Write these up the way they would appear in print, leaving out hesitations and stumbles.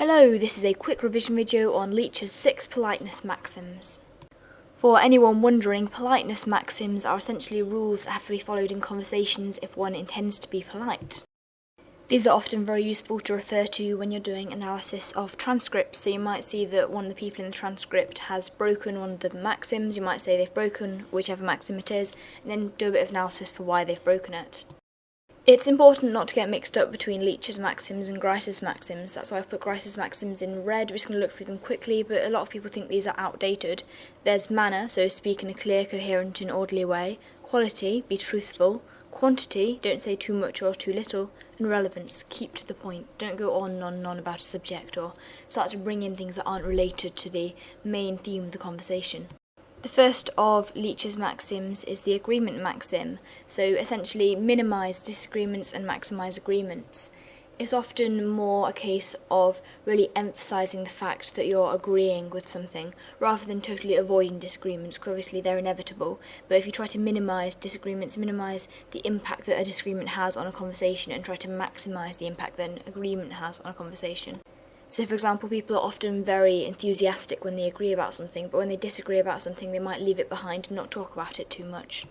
Hello, this is a quick revision video on Leech's 6 politeness maxims. For anyone wondering, politeness maxims are essentially rules that have to be followed in conversations if one intends to be polite. These are often very useful to refer to when you're doing analysis of transcripts, so you might see that one of the people in the transcript has broken one of the maxims. You might say they've broken whichever maxim it is, and then do a bit of analysis for why they've broken it. It's important not to get mixed up between Leech's maxims and GRICE'S maxims. That's why I've put GRICE'S maxims in red. We're just going to look through them quickly, but a lot of people think these are outdated. There's manner, so speak in a clear, coherent and orderly way. Quality, be truthful. Quantity, don't say too much or too little. And relevance, keep to the point. Don't go on and on and on about a subject or start to bring in things that aren't related to the main theme of the conversation. The first of Leech's maxims is the agreement maxim, so essentially minimise disagreements and maximise agreements. It's often more a case of really emphasising the fact that you're agreeing with something rather than totally avoiding disagreements, because obviously they're inevitable. But if you try to minimise disagreements, minimise the impact that a disagreement has on a conversation and try to maximise the impact that an agreement has on a conversation. So, for example, people are often very enthusiastic when they agree about something, but when they disagree about something, they might leave it behind and not talk about it too much.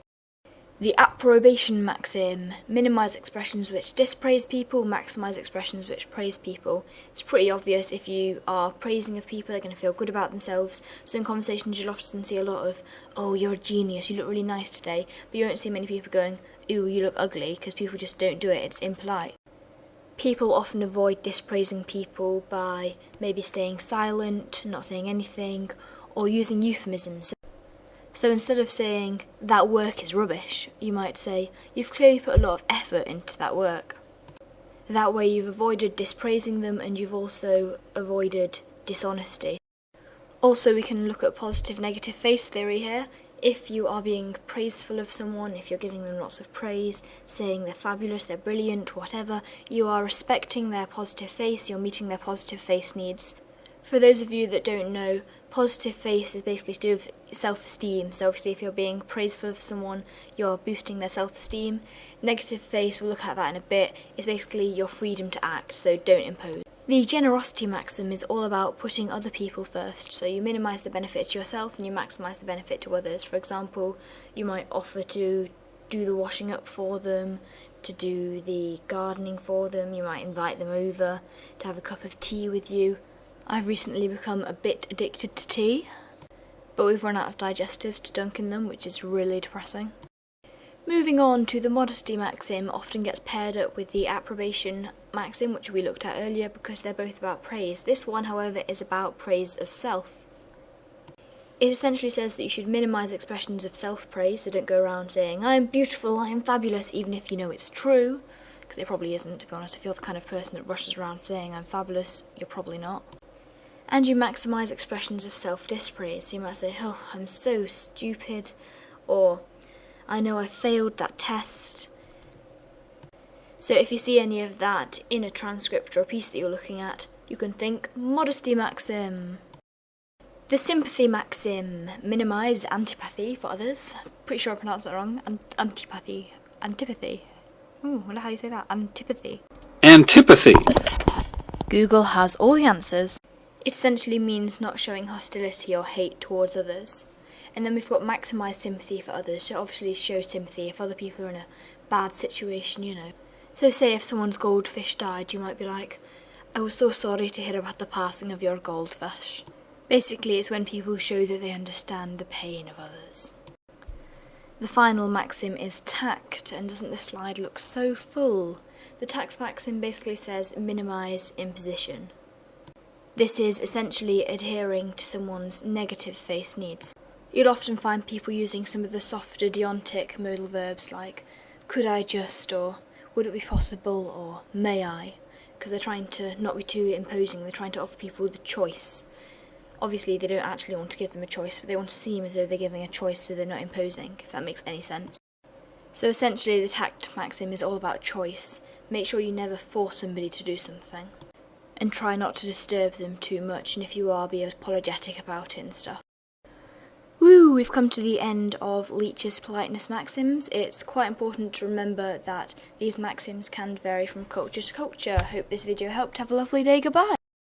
The APPROBATION maxim: minimise expressions which dispraise people, maximise expressions which praise people. It's pretty obvious. If you are praising of people, they're going to feel good about themselves. So in conversations, you'll often see a lot of, "Oh, you're a genius, you look really nice today," but you won't see many people going, "Ooh, you look ugly," because people just don't do it. It's impolite. People often avoid dispraising people by maybe staying silent, not saying anything, or using euphemisms. So instead of saying, "that work is rubbish," you might say, "you've clearly put a lot of effort into that work." That way you've avoided dispraising them and you've also avoided dishonesty. Also, we can look at positive-negative face theory here. If you are being praiseful of someone, if you're giving them lots of praise, saying they're fabulous, they're brilliant, whatever, you are respecting their positive face, you're meeting their positive face needs. For those of you that don't know, positive face is basically to do with self-esteem. So obviously if you're being praiseful of someone, you're boosting their self-esteem. Negative face, we'll look at that in a bit, is basically your freedom to act, so don't impose. The generosity maxim is all about putting other people first, so you minimise the benefit to yourself and you maximise the benefit to others. For example, you might offer to do the washing up for them, to do the gardening for them, you might invite them over to have a cup of tea with you. I've recently become a bit addicted to tea, but we've run out of digestives to dunk in them, which is really depressing. Moving on to the modesty maxim, often gets paired up with the approbation maxim, which we looked at earlier, because they're both about praise. This one, however, is about praise of self. It essentially says that you should minimise expressions of self-praise, so don't go around saying, "I am beautiful, I am fabulous," even if you know it's true, because it probably isn't, to be honest. If you're the kind of person that rushes around saying, "I'm fabulous," you're probably not. And you maximise expressions of self-dispraise, so you might say, "Oh, I'm so stupid," or "I know I failed that test." So if you see any of that in a transcript or a piece that you're looking at, you can think modesty maxim. The sympathy maxim: minimise antipathy for others. Pretty sure I pronounced that wrong. Antipathy. Antipathy. Ooh, I wonder how you say that. Antipathy. Antipathy. Google has all the answers. It essentially means not showing hostility or hate towards others. And then we've got maximise sympathy for others, so obviously show sympathy if other people are in a bad situation, you know. So say if someone's goldfish died, you might be like, "I was so sorry to hear about the passing of your goldfish." Basically, it's when people show that they understand the pain of others. The final maxim is tact, and doesn't this slide look so full? The tact maxim basically says minimise imposition. This is essentially adhering to someone's negative face needs. You'll often find people using some of the softer deontic modal verbs like "could I just," or "would it be possible," or "may I," because they're trying to not be too imposing. They're trying to offer people the choice. Obviously they don't actually want to give them a choice, but they want to seem as though they're giving a choice, so they're not imposing, if that makes any sense. So essentially the tact maxim is all about choice. Make sure you never force somebody to do something, and try not to disturb them too much, and if you are, be apologetic about it and stuff. Woo! We've come to the end of Leech's politeness maxims. It's quite important to remember that these maxims can vary from culture to culture. Hope this video helped. Have a lovely day. Goodbye!